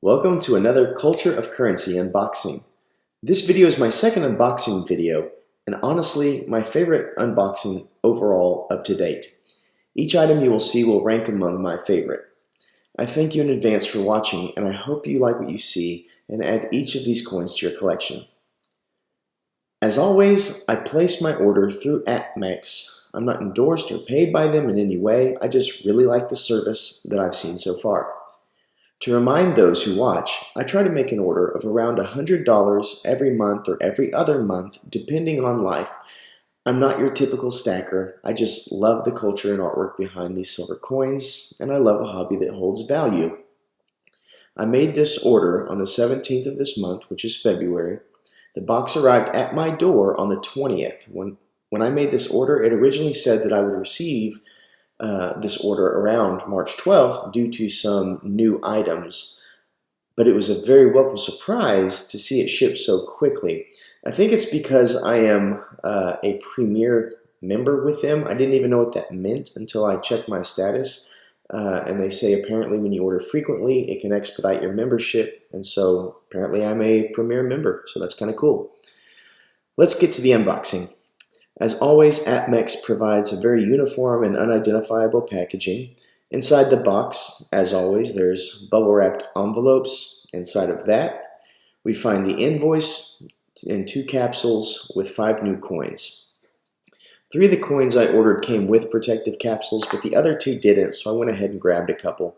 Welcome to another Culture of Currency unboxing. This video is my second unboxing video, and honestly, my favorite unboxing overall up to date. Each item you will see will rank among my favorite. I thank you in advance for watching, and I hope you like what you see and add each of these coins to your collection. As always, I place my order through APMEX. I'm not endorsed or paid by them in any way, I just really like the service that I've seen so far. To remind those who watch, I try to make an order of around $100 every month or every other month, depending on life. I'm not your typical stacker. I just love the culture and artwork behind these silver coins, and I love a hobby that holds value. I made this order on the 17th of this month, which is February. The box arrived at my door on the 20th. When I made this order, it originally said that I would receive this order around March 12th due to some new items, but it was a very welcome surprise to see it ship so quickly. I think it's because I am a premier member with them. I didn't even know what that meant until I checked my status, and they say apparently when you order frequently it can expedite your membership, and so apparently I'm a premier member, so that's kind of cool. Let's get to the unboxing. As always, APMEX provides a very uniform and unidentifiable packaging. Inside the box, as always, there's bubble-wrapped envelopes. Inside of that, we find the invoice in 2 capsules with 5 new coins. 3 of the coins I ordered came with protective capsules, but the other 2 didn't, so I went ahead and grabbed a couple.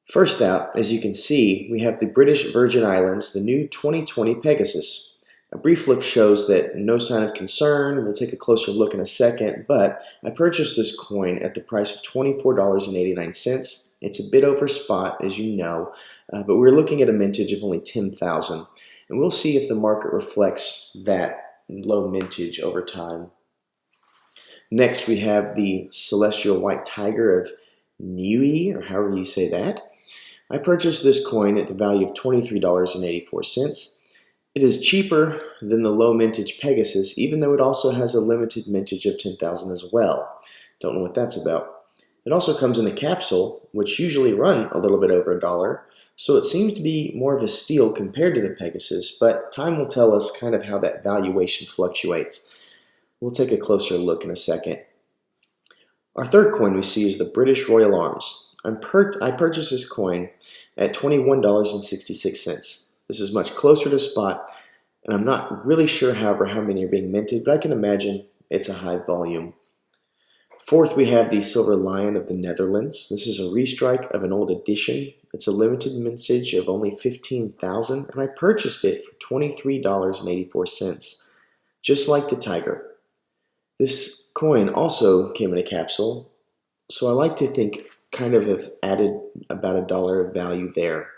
First out, as you can see, we have the British Virgin Islands, the new 2020 Pegasus. A brief look shows that no sign of concern. We'll take a closer look in a second, but I purchased this coin at the price of $24.89. It's a bit over spot, as you know, but we're looking at a mintage of only 10,000, and we'll see if the market reflects that low mintage over time. Next, we have the Celestial White Tiger of Niue, or however you say that. I purchased this coin at the value of $23.84. It is cheaper than the low mintage Pegasus, even though it also has a limited mintage of 10,000 as well. Don't know what that's about. It also comes in a capsule, which usually run a little bit over $1, so it seems to be more of a steal compared to the Pegasus, but time will tell us kind of how that valuation fluctuates. We'll take a closer look in a second. Our third coin we see is the British Royal Arms. I purchased this coin at $21.66. This is much closer to spot, and I'm not really sure, however, how many are being minted, but I can imagine it's a high volume. Fourth, we have the Silver Lion of the Netherlands. This is a restrike of an old edition. It's a limited mintage of only 15,000, and I purchased it for $23.84, just like the Tiger. This coin also came in a capsule, so I like to think kind of have added about $1 of value there.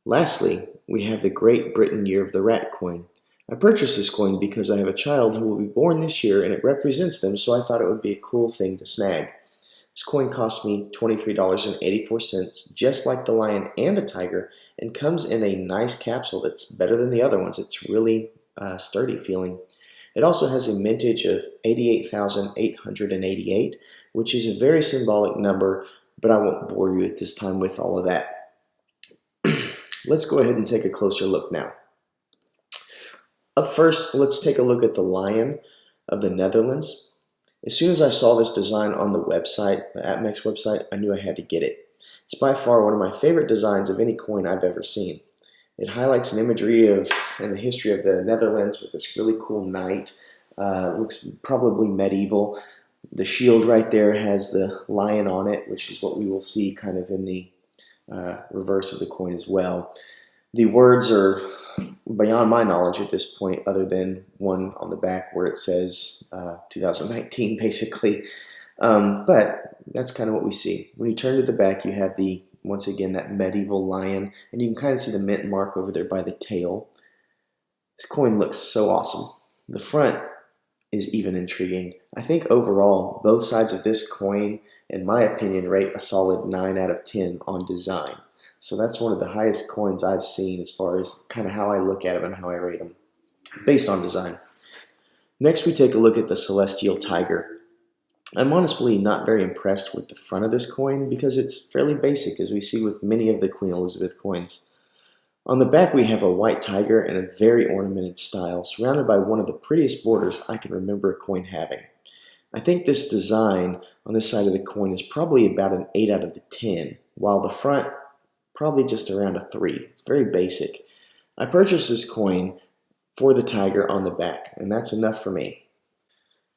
Lastly, we have the Great Britain Year of the Rat coin. I purchased this coin because I have a child who will be born this year and it represents them, so I thought it would be a cool thing to snag. This coin cost me $23.84, just like the lion and the tiger, and comes in a nice capsule that's better than the other ones. It's really sturdy feeling. It also has a mintage of 88,888, which is a very symbolic number, but I won't bore you at this time with all of that. Let's go ahead and take a closer look now. Up first, let's take a look at the Lion of the Netherlands. As soon as I saw this design on the website, the APMEX website, I knew I had to get it. It's by far one of my favorite designs of any coin I've ever seen. It highlights an imagery of and the history of the Netherlands with this really cool knight. Looks probably medieval. The shield right there has the lion on it, which is what we will see kind of in the reverse of the coin as well. The words are beyond my knowledge at this point, other than one on the back where it says 2019 basically, but that's kind of what we see. When you turn to the back, you have once again that medieval lion, and you can kind of see the mint mark over there by the tail. This coin looks so awesome. The front is even intriguing. I think overall both sides of this coin, in my opinion, rate a solid 9 out of 10 on design. So that's one of the highest coins I've seen as far as kind of how I look at them and how I rate them, based on design. Next, we take a look at the Celestial Tiger. I'm honestly not very impressed with the front of this coin because it's fairly basic, as we see with many of the Queen Elizabeth coins. On the back we have a white tiger in a very ornamented style, surrounded by one of the prettiest borders I can remember a coin having. I think this design on this side of the coin is probably about an 8 out of the 10, while the front probably just around a 3. It's very basic. I purchased this coin for the tiger on the back, and that's enough for me.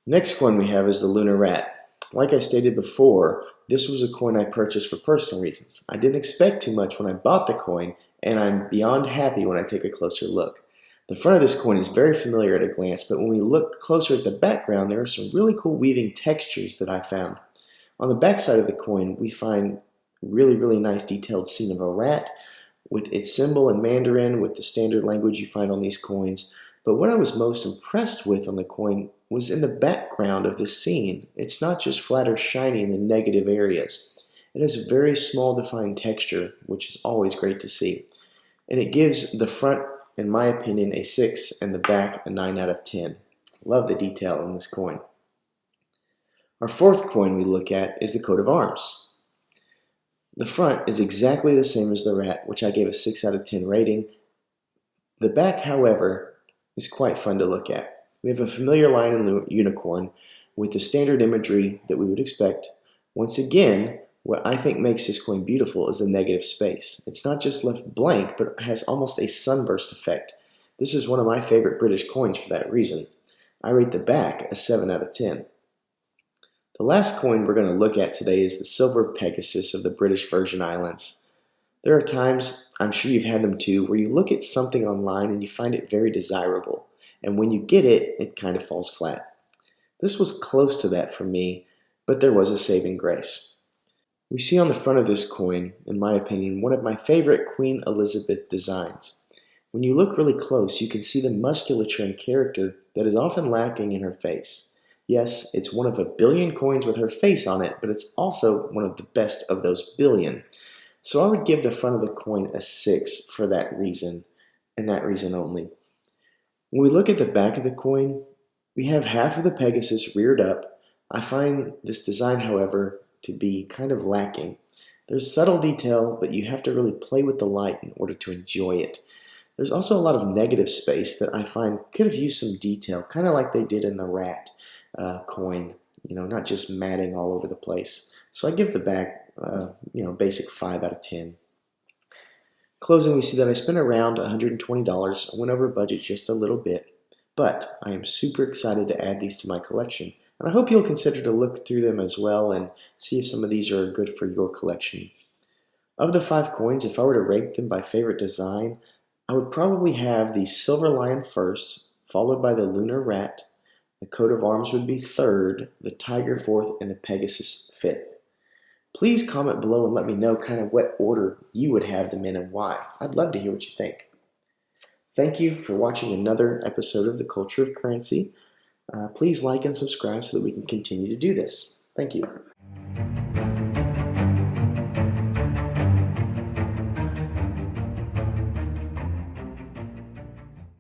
Next coin we have is the Lunar Rat. Like I stated before, this was a coin I purchased for personal reasons. I didn't expect too much when I bought the coin, and I'm beyond happy when I take a closer look. The front of this coin is very familiar at a glance, but when we look closer at the background, there are some really cool weaving textures that I found. On the back side of the coin, we find really nice detailed scene of a rat with its symbol in Mandarin, with the standard language you find on these coins. But what I was most impressed with on the coin was in the background of this scene. It's not just flat or shiny in the negative areas. It has a very small defined texture, which is always great to see. And it gives the front, in my opinion, a 6 and the back a 9 out of 10. Love the detail in this coin. Our fourth coin we look at is the coat of arms. The front is exactly the same as the rat, which I gave a 6 out of 10 rating. The back, however, is quite fun to look at. We have a familiar lion and unicorn with the standard imagery that we would expect. Once again, what I think makes this coin beautiful is the negative space. It's not just left blank, but has almost a sunburst effect. This is one of my favorite British coins for that reason. I rate the back a 7 out of 10. The last coin we're going to look at today is the Silver Pegasus of the British Virgin Islands. There are times, I'm sure you've had them too, where you look at something online and you find it very desirable, and when you get it, it kind of falls flat. This was close to that for me, but there was a saving grace. We see on the front of this coin, in my opinion, one of my favorite Queen Elizabeth designs. When you look really close, you can see the musculature and character that is often lacking in her face. Yes, it's one of a billion coins with her face on it, but it's also one of the best of those billion. So I would give the front of the coin a 6 for that reason, and that reason only. When we look at the back of the coin, we have half of the Pegasus reared up. I find this design, however, to be kind of lacking. There's subtle detail, but you have to really play with the light in order to enjoy it. There's also a lot of negative space that I find could have used some detail, kind of like they did in the rat coin, not just matting all over the place. So I give the back, basic 5 out of 10. Closing, we see that I spent around $120. I went over budget just a little bit, but I am super excited to add these to my collection. And I hope you'll consider to look through them as well and see if some of these are good for your collection. Of the 5 coins, if I were to rate them by favorite design, I would probably have the Silver Lion first, followed by the Lunar Rat. The coat of arms would be 3rd, the tiger 4th, and the Pegasus 5th. Please comment below and let me know kind of what order you would have them in and why. I'd love to hear what you think. Thank you for watching another episode of The Culture of Currency. Please like and subscribe so that we can continue to do this. Thank you.